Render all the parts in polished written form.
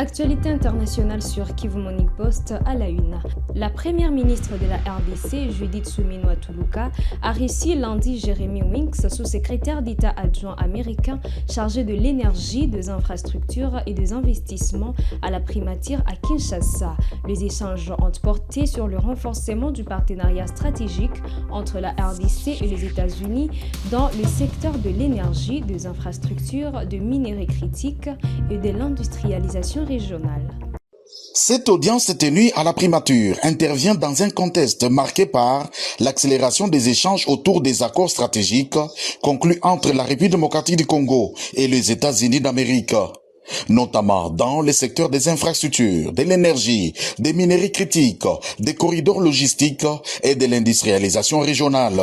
Actualité internationale sur Kivu Morning Post à la une. La première ministre de la RDC, Judith Suminwa Tuluka, a reçu lundi Jeremy Winks, sous-secrétaire d'État adjoint américain chargé de l'énergie, des infrastructures et des investissements à la primature à Kinshasa. Les échanges ont porté sur le renforcement du partenariat stratégique entre la RDC et les États-Unis dans le secteur de l'énergie, des infrastructures, de minerais critiques et de l'industrialisation régionale. Cette audience tenue à la primature intervient dans un contexte marqué par l'accélération des échanges autour des accords stratégiques conclus entre la République démocratique du Congo et les États-Unis d'Amérique, notamment dans les secteurs des infrastructures, de l'énergie, des minerais critiques, des corridors logistiques et de l'industrialisation régionale.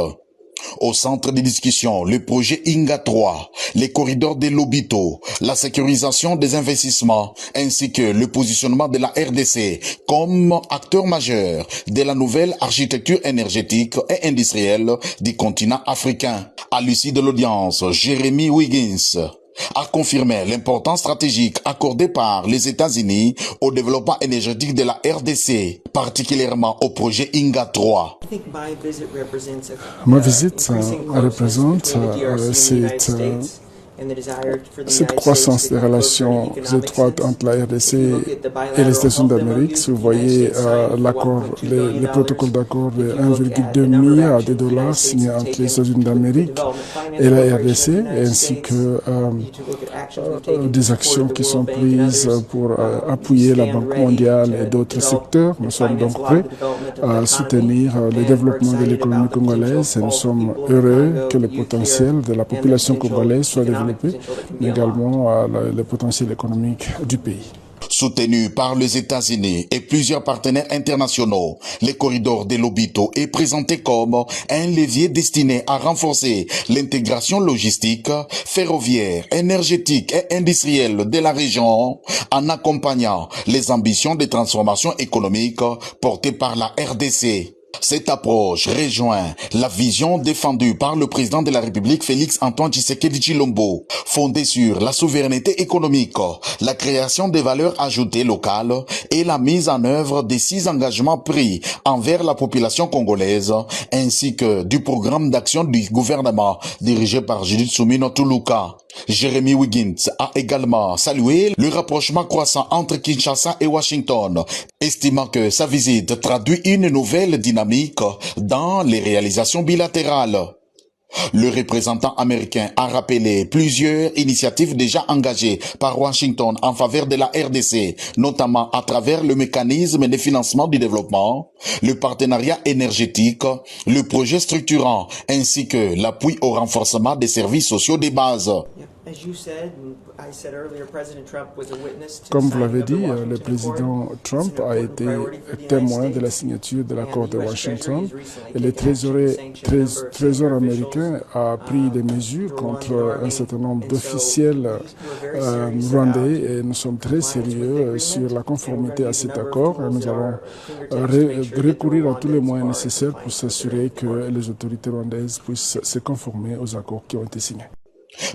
Au centre des discussions, le projet INGA 3, les corridors de Lobito, la sécurisation des investissements, ainsi que le positionnement de la RDC comme acteur majeur de la nouvelle architecture énergétique et industrielle du continent africain. À l'issue de l'audience, Jeremy Wiggins a confirmé l'importance stratégique accordée par les États-Unis au développement énergétique de la RDC, particulièrement au projet INGA 3. Ma visite représente cette croissance des relations étroites entre la RDC et les États-Unis d'Amérique. Si vous voyez le protocole d'accord de 1,2 milliard de dollars signé entre les États-Unis d'Amérique et la RDC, ainsi que des actions qui sont prises pour appuyer la Banque mondiale et d'autres secteurs. Nous sommes donc prêts à soutenir le développement de l'économie congolaise et nous sommes heureux que le potentiel de la population congolaise soit développé, mais également le potentiel économique du pays. Soutenu par les États-Unis et plusieurs partenaires internationaux, le corridor de Lobito est présenté comme un levier destiné à renforcer l'intégration logistique, ferroviaire, énergétique et industrielle de la région en accompagnant les ambitions de transformation économique portées par la RDC. Cette approche rejoint la vision défendue par le président de la République Félix Antoine Tshisekedi Tshilombo, fondée sur la souveraineté économique, la création des valeurs ajoutées locales et la mise en œuvre des 6 engagements pris envers la population congolaise, ainsi que du programme d'action du gouvernement dirigé par Judith Suminwa Tuluka. Jeremy Wiggins a également salué le rapprochement croissant entre Kinshasa et Washington, estimant que sa visite traduit une nouvelle dynamique dans les réalisations bilatérales. Le représentant américain a rappelé plusieurs initiatives déjà engagées par Washington en faveur de la RDC, notamment à travers le mécanisme de financement du développement, le partenariat énergétique, le projet structurant, ainsi que l'appui au renforcement des services sociaux de base. Comme vous l'avez dit, le président Trump a été témoin de la signature de l'accord de Washington et le Trésor américain a pris des mesures contre un certain nombre d'officiels rwandais et nous sommes très sérieux sur la conformité à cet accord et nous allons recourir à tous les moyens nécessaires pour s'assurer que les autorités rwandaises puissent se conformer aux accords qui ont été signés.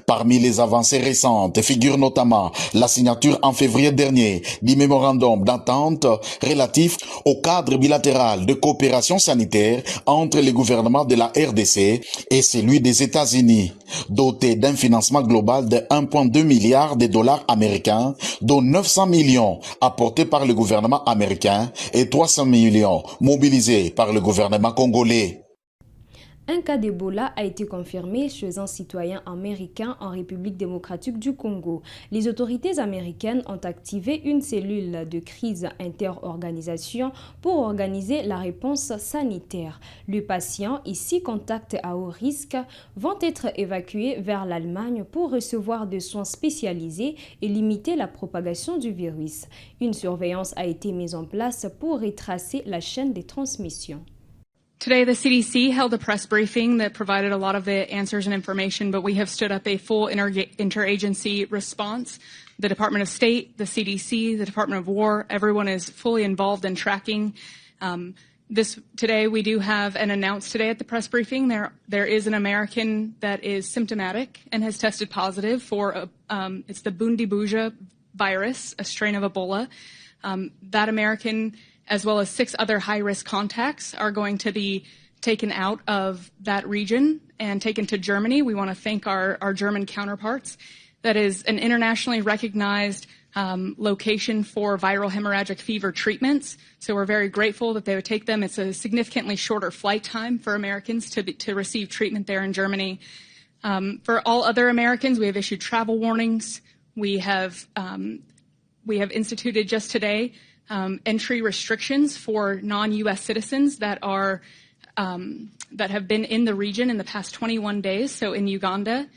Parmi les avancées récentes figure notamment la signature en février dernier du mémorandum d'entente relatif au cadre bilatéral de coopération sanitaire entre les gouvernements de la RDC et celui des États-Unis, doté d'un financement global de 1,2 milliard de dollars américains, dont 900 millions apportés par le gouvernement américain et 300 millions mobilisés par le gouvernement congolais. Un cas d'Ebola a été confirmé chez un citoyen américain en République démocratique du Congo. Les autorités américaines ont activé une cellule de crise interorganisation pour organiser la réponse sanitaire. Les patients, ici contacts à haut risque, vont être évacués vers l'Allemagne pour recevoir des soins spécialisés et limiter la propagation du virus. Une surveillance a été mise en place pour retracer la chaîne de transmission. Today, the CDC held a press briefing that provided a lot of the answers and information, but we have stood up a full interagency response. The Department of State, the CDC, the Department of War, everyone is fully involved in tracking. Today, we do have an announced today at the press briefing. There is an American that is symptomatic and has tested positive for it's the Bundibuja virus, a strain of Ebola. That American, as well as 6 other high-risk contacts, are going to be taken out of that region and taken to Germany. We want to thank our German counterparts. That is an internationally recognized location for viral hemorrhagic fever treatments. So we're very grateful that they would take them. It's a significantly shorter flight time for Americans to receive treatment there in Germany. For all other Americans, we have issued travel warnings. We have instituted just today entry restrictions for non-U.S. citizens that have been in the region in the past 21 days. So in Uganda,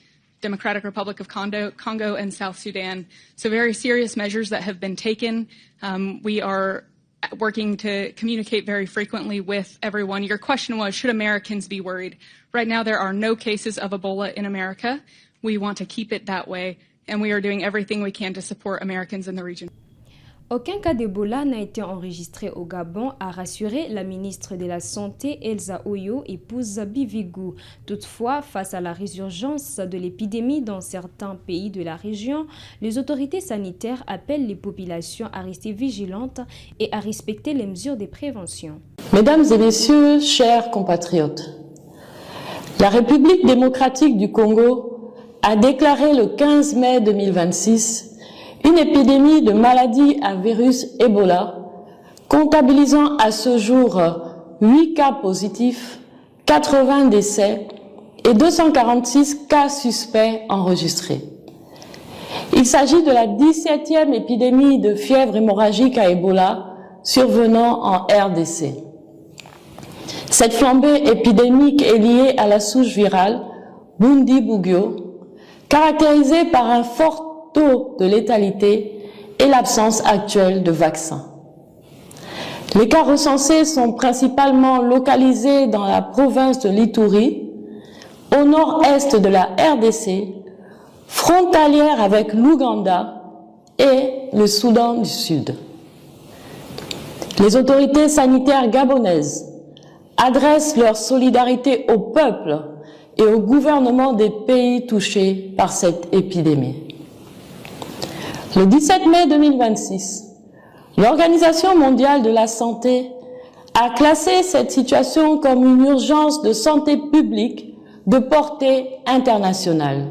Democratic Republic of Congo, and South Sudan. So very serious measures that have been taken. We are working to communicate very frequently with everyone. Your question was, should Americans be worried? Right now, there are no cases of Ebola in America. We want to keep it that way, and we are doing everything we can to support Americans in the region. Aucun cas d'Ebola n'a été enregistré au Gabon, a rassuré la ministre de la Santé Elsa Oyo, épouse Bivigou. Toutefois, face à la résurgence de l'épidémie dans certains pays de la région, les autorités sanitaires appellent les populations à rester vigilantes et à respecter les mesures de prévention. Mesdames et messieurs, chers compatriotes, la République démocratique du Congo a déclaré le 15 mai 2026 une épidémie de maladie à virus Ebola, comptabilisant à ce jour 8 cas positifs, 80 décès et 246 cas suspects enregistrés. Il s'agit de la 17e épidémie de fièvre hémorragique à Ebola survenant en RDC. Cette flambée épidémique est liée à la souche virale Bundibugyo, caractérisée par un fort taux de létalité et l'absence actuelle de vaccins. Les cas recensés sont principalement localisés dans la province de l'Ituri, au nord-est de la RDC, frontalière avec l'Ouganda et le Soudan du Sud. Les autorités sanitaires gabonaises adressent leur solidarité au peuple et au gouvernement des pays touchés par cette épidémie. Le 17 mai 2026, l'Organisation mondiale de la santé a classé cette situation comme une urgence de santé publique de portée internationale,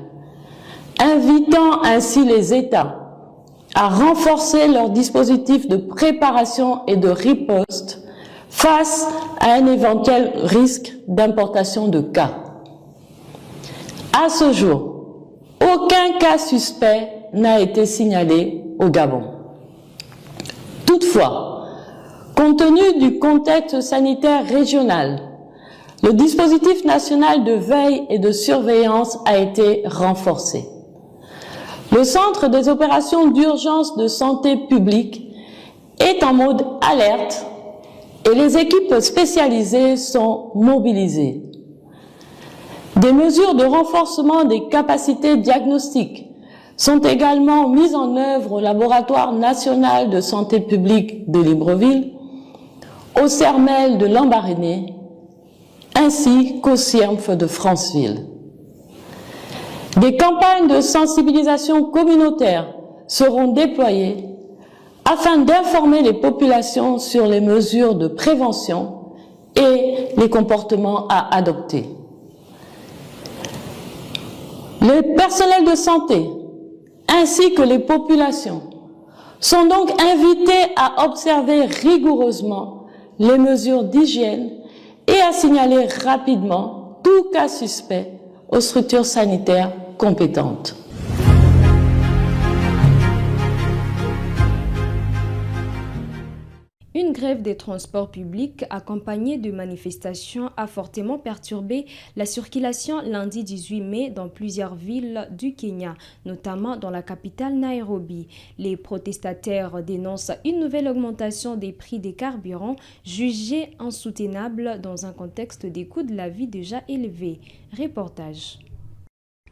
invitant ainsi les États à renforcer leurs dispositifs de préparation et de riposte face à un éventuel risque d'importation de cas. À ce jour, aucun cas suspect n'a été signalé au Gabon. Toutefois, compte tenu du contexte sanitaire régional, le dispositif national de veille et de surveillance a été renforcé. Le Centre des opérations d'urgence de santé publique est en mode alerte et les équipes spécialisées sont mobilisées. Des mesures de renforcement des capacités diagnostiques sont également mises en œuvre au Laboratoire national de santé publique de Libreville, au CERMEL de Lambaréné, ainsi qu'au CIRMF de Franceville. Des campagnes de sensibilisation communautaire seront déployées afin d'informer les populations sur les mesures de prévention et les comportements à adopter. Le personnel de santé ainsi que les populations sont donc invités à observer rigoureusement les mesures d'hygiène et à signaler rapidement tout cas suspect aux structures sanitaires compétentes. Une grève des transports publics accompagnée de manifestations a fortement perturbé la circulation lundi 18 mai dans plusieurs villes du Kenya, notamment dans la capitale Nairobi. Les protestataires dénoncent une nouvelle augmentation des prix des carburants jugée insoutenable dans un contexte des coûts de la vie déjà élevés. Reportage.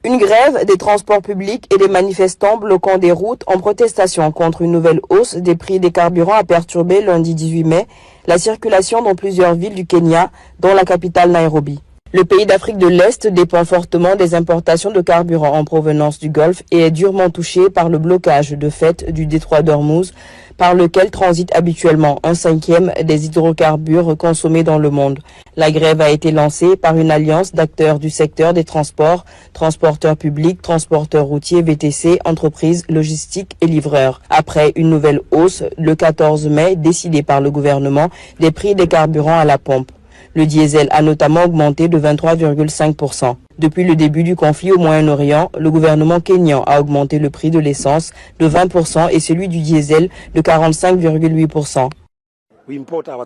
Une grève des transports publics et des manifestants bloquant des routes en protestation contre une nouvelle hausse des prix des carburants a perturbé lundi 18 mai la circulation dans plusieurs villes du Kenya, dont la capitale Nairobi. Le pays d'Afrique de l'Est dépend fortement des importations de carburant en provenance du Golfe et est durement touché par le blocage de fait du détroit d'Ormuz, par lequel transite habituellement 1/5 des hydrocarbures consommés dans le monde. La grève a été lancée par une alliance d'acteurs du secteur des transports, transporteurs publics, transporteurs routiers, VTC, entreprises, logistiques et livreurs. Après une nouvelle hausse le 14 mai décidée par le gouvernement des prix des carburants à la pompe. Le diesel a notamment augmenté de 23,5%. Depuis le début du conflit au Moyen-Orient, le gouvernement kényan a augmenté le prix de l'essence de 20% et celui du diesel de 45,8%.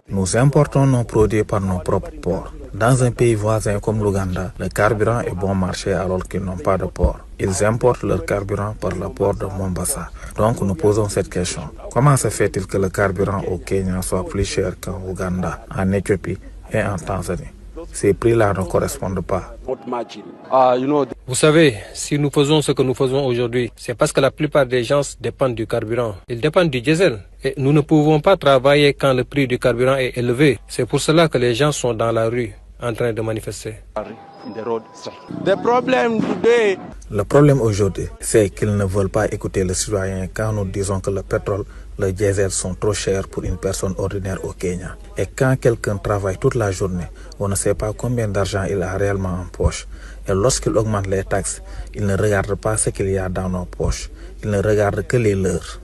Nous importons nos produits par nos propres ports. Dans un pays voisin comme l'Ouganda, le carburant est bon marché alors qu'ils n'ont pas de port. Ils importent leur carburant par le port de Mombasa. Donc nous posons cette question. Comment se fait-il que le carburant au Kenya soit plus cher qu'en Ouganda, en Éthiopie et en Tanzanie? Ces prix-là ne correspondent pas. Vous savez, si nous faisons ce que nous faisons aujourd'hui, c'est parce que la plupart des gens dépendent du carburant. Ils dépendent du diesel. Et nous ne pouvons pas travailler quand le prix du carburant est élevé. C'est pour cela que les gens sont dans la rue en train de manifester. Le problème aujourd'hui, c'est qu'ils ne veulent pas écouter le citoyen quand nous disons que le pétrole, le diesel sont trop chers pour une personne ordinaire au Kenya. Et quand quelqu'un travaille toute la journée, on ne sait pas combien d'argent il a réellement en poche. Et lorsqu'il augmente les taxes, il ne regarde pas ce qu'il y a dans nos poches. Il ne regarde que les leurs.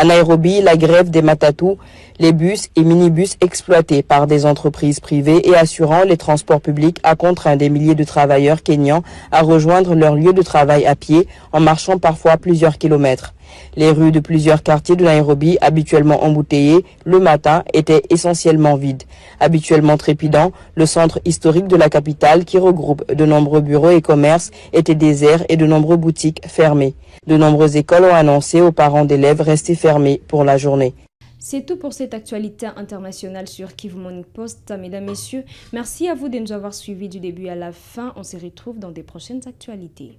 À Nairobi, la grève des Matatu, les bus et minibus exploités par des entreprises privées et assurant les transports publics a contraint des milliers de travailleurs kenyans à rejoindre leur lieu de travail à pied en marchant parfois plusieurs kilomètres. Les rues de plusieurs quartiers de Nairobi, habituellement embouteillées, le matin étaient essentiellement vides. Habituellement trépidant, le centre historique de la capitale, qui regroupe de nombreux bureaux et commerces, était désert et de nombreuses boutiques fermées. De nombreuses écoles ont annoncé aux parents d'élèves rester fermés pour la journée. C'est tout pour cette actualité internationale sur Kivu Morning Post. Mesdames, Messieurs, merci à vous de nous avoir suivis du début à la fin. On se retrouve dans des prochaines actualités.